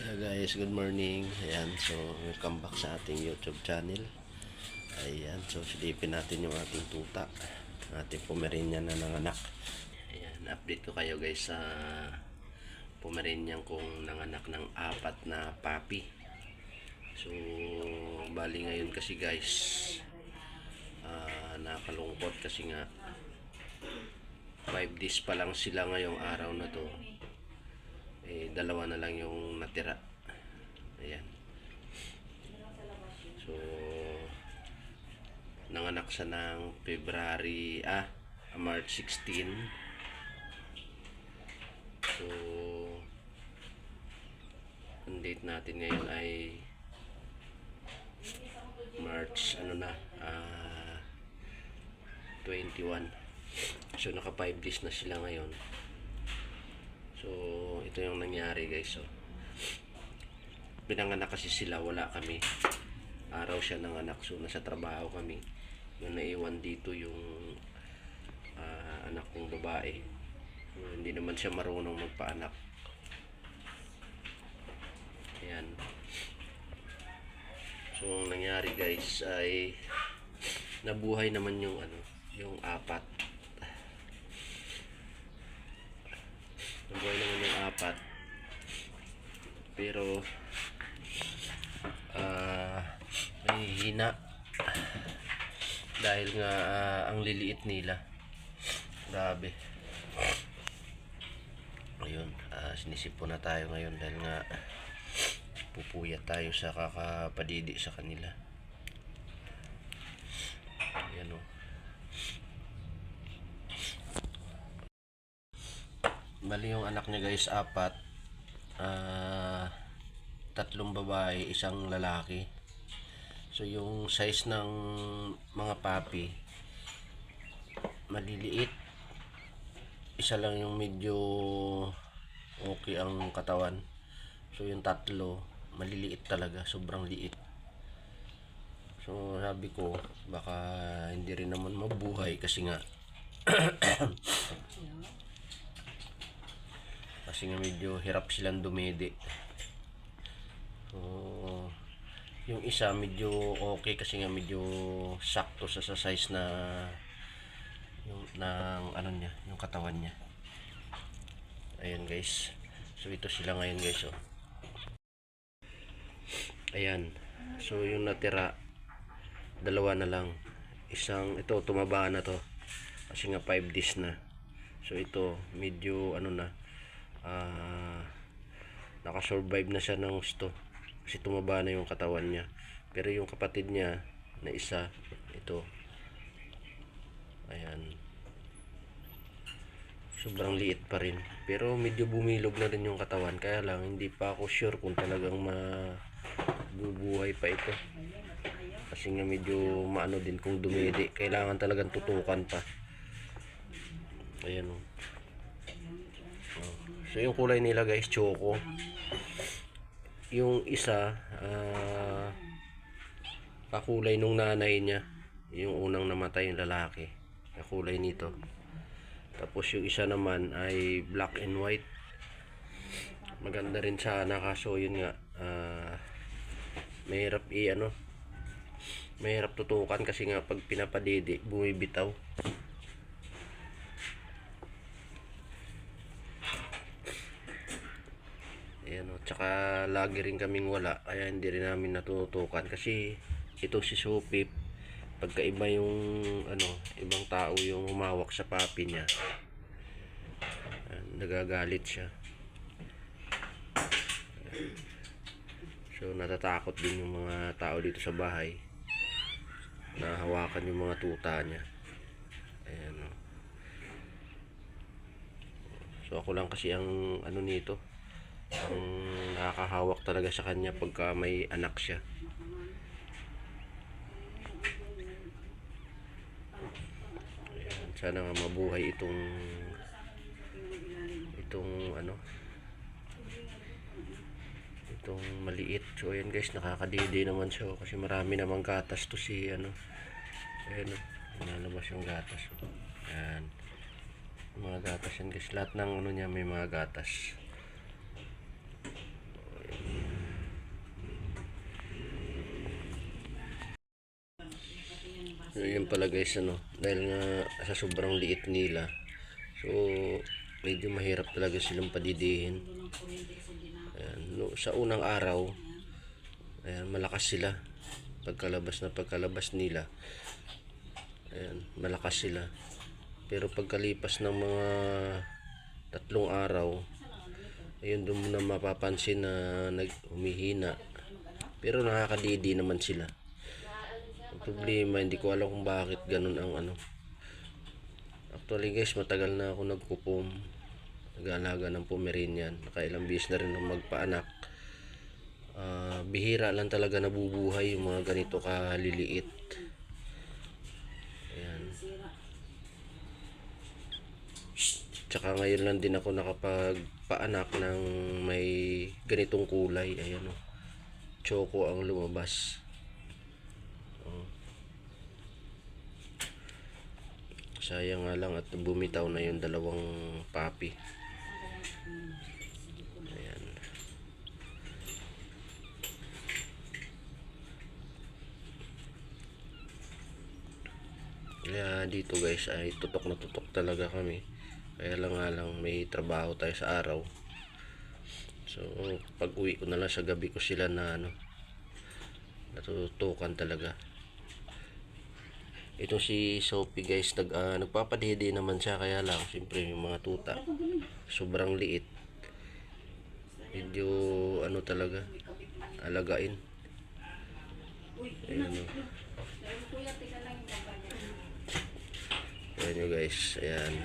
Guys, good morning. Ayan, so welcome back sa ating YouTube channel. Ayan, so silipin natin yung ating tuta, ating Pomeranian na nanganak. Ayan, update ko kayo guys sa Pomeranian kong nanganak ng 4 na puppy. So bali ngayon kasi guys, nakalungkot kasi nga 5 days pa lang sila ngayong araw na to. Dalawa na lang yung natira. Ayan. So nanganak siya ng March 16. So ang date natin ngayon ay March 21. So naka 5 days na sila ngayon. So ito yung nangyari guys. So pinanganak kasi sila, wala kami. Araw siya nanganak, so nasa trabaho kami. Yung naiwan dito yung anak kong babae. Hindi naman siya marunong magpaanak. Ayan. So ang nangyari guys ay nabuhay naman yung yung 4. Nabuhay naman yung 4. Pero may hina dahil nga ang liliit nila. Grabe. Ayun, sinisipon na tayo ngayon dahil nga pupuyat tayo sa kakapadidi sa kanila. Ayan o. Bali yung anak niya guys 4, 3 babae, 1 lalaki. So yung size ng mga puppy maliliit, isa lang yung medyo okay ang katawan. So yung 3 maliliit talaga, sobrang liit. So sabi ko baka hindi rin naman mabuhay kasi nga kasi nga medyo hirap silang dumede. So yung isa medyo okay kasi nga medyo sakto sa size na yung ng niya, yung katawan niya. Ayan guys. So ito sila ngayon guys. Oh. Ayan. So yung natira 2 na lang. Ito tumaba na to. Kasi nga 5 days na. So ito medyo nakasurvive na siya ng gusto kasi tumaba na yung katawan niya. Pero yung kapatid niya na isa, ito, ayan, sobrang liit pa rin, pero medyo bumilog na rin yung katawan. Kaya lang hindi pa ako sure kung talagang mabubuhay pa ito kasi nga medyo maano din kung dumidi. Kailangan talagang tutukan pa. Ayan o. So yung kulay nila guys, choco. Yung isa kakulay nung nanay niya, yung unang namatay yung lalaki, kakulay nito. Tapos yung isa naman ay black and white. Maganda rin sana, kaso yun nga mahirap mahirap tutukan kasi nga pag pinapadidi bumibitaw. Ayan o, tsaka lagi rin kaming wala, kaya hindi rin namin natutukan kasi ito si Supip, pagka iba yung ibang tao yung humawak sa papi niya, nagagalit siya. So natatakot din yung mga tao dito sa bahay na hawakan yung mga tuta niya. Ayan o. So ako lang kasi ang nito, ang nakakahawak talaga sa kanya pagka may anak siya. Ayan, sana nga mabuhay itong maliit. So ayan guys, nakakadidi naman siya kasi marami namang gatas to si ayan o, nalabas yung gatas. Ayan, mga gatas yan guys, lahat ng niya may mga gatas. Ayun pala guys, dahil nga sa sobrang liit nila, so medyo mahirap talaga silang padidihin. Ayan, no, sa unang araw, ayan, malakas sila. Pagkalabas nila, ayan, malakas sila. Pero pagkalipas ng mga 3 araw, ayun, doon mo na mapapansin na humihina. Pero nakakadidi naman sila. Ang problema, hindi ko alam kung bakit ganun ang Actually guys, matagal na ako nag-aalaga ng Pomeranian. Nakailang beses na rin ako magpaanak. Bihira lang talaga nabubuhay yung mga ganito kaliliit. Ayan. Tsaka ngayon lang din ako nakapagpaanak ng may ganitong kulay. Ayan o. Choco ang lumabas. Sayang nga lang at bumitaw na yung dalawang papi. Ayan. Kaya dito guys ay tutok na tutok talaga kami. Kaya lang may trabaho tayo sa araw. So pag uwi ko na lang sa gabi ko sila na natututukan talaga. Ito si Sophie guys, nagpapadede naman siya, kaya lang siyempre yung mga tuta sobrang liit. Medyo talaga alagain. Ayan o. Ayan nyo guys, ayan.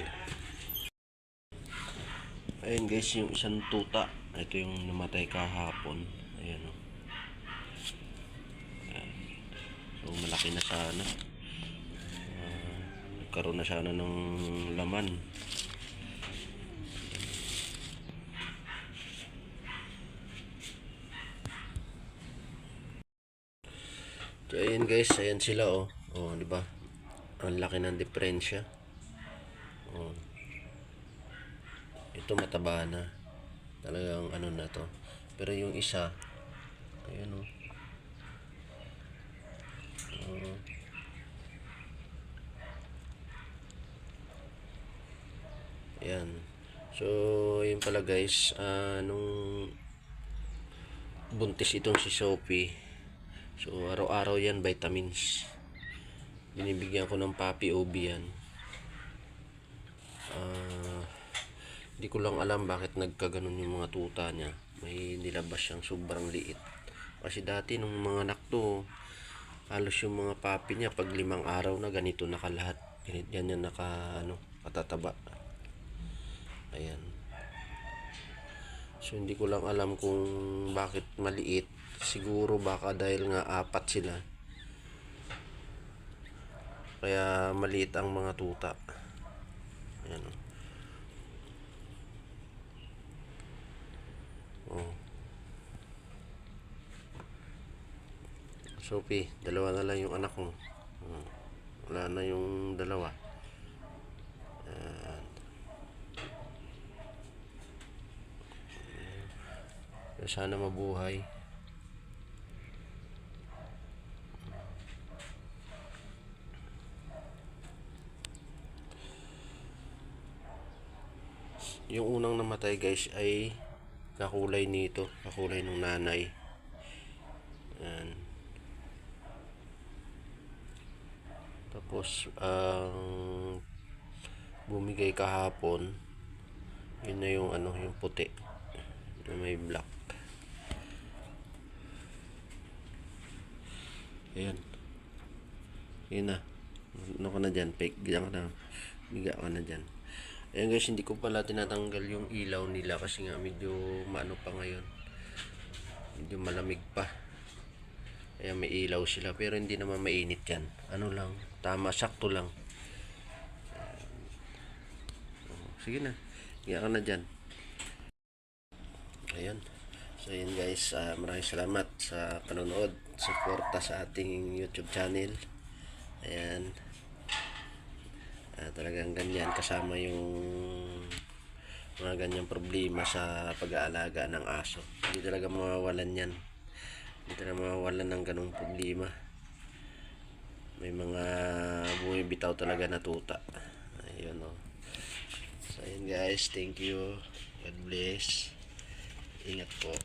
Ayan guys, yung isang tuta, ito yung namatay kahapon. Ayan o. Ayan. So malaki na sana. Nagkaroon na sana ng laman. So ayan guys, ayan sila oh. Oh, di ba? Ang laki ng diferensya. Oh. Ito mataba na. Talagang na to. Pero yung isa, ayan oh. Oh. Ayan. So, yun pala guys, nung buntis itong si Sophie, so araw-araw yan vitamins. Binibigyan ko ng Papi OB yan. Hindi ko lang alam bakit nagkaganon yung mga tuta niya. May nilabas siyang sobrang liit. Kasi dati nung mga anak to, halos yung mga papi niya pag 5 araw na ganito nakalahat. Ganyan katataba. Ayan. So hindi ko lang alam kung bakit maliit. Siguro baka dahil nga 4 sila. Kaya maliit ang mga tuta. Ayan. Oh. Sophie, 2 na lang yung anak mo. Wala na yung 2. Sana mabuhay. Yung unang namatay guys ay kakulay nito, kakulay ng nanay. Ayan. Tapos bumigay kahapon, yun na yung yung puti na may black. Ayan. Yun na. Ano ka na dyan? Biga ka na dyan. Ayan guys, hindi ko pala tinatanggal yung ilaw nila kasi nga medyo maano pa ngayon. Medyo malamig pa. Ayan, may ilaw sila pero hindi naman mainit yan. Ano lang, tama, sakto lang. Sige na. Biga ka na dyan. Ayan. So yun guys, maraming salamat sa panonood, suporta sa ating YouTube channel. Ayan. Talagang ganyan kasama yung mga ganyang problema sa pag-aalaga ng aso. Hindi talaga mawawalan yan. Hindi talaga mawawalan ng ganong problema. May mga bumibitaw talaga na tuta. Ayun o. So ayun guys, thank you. God bless. Ingat po.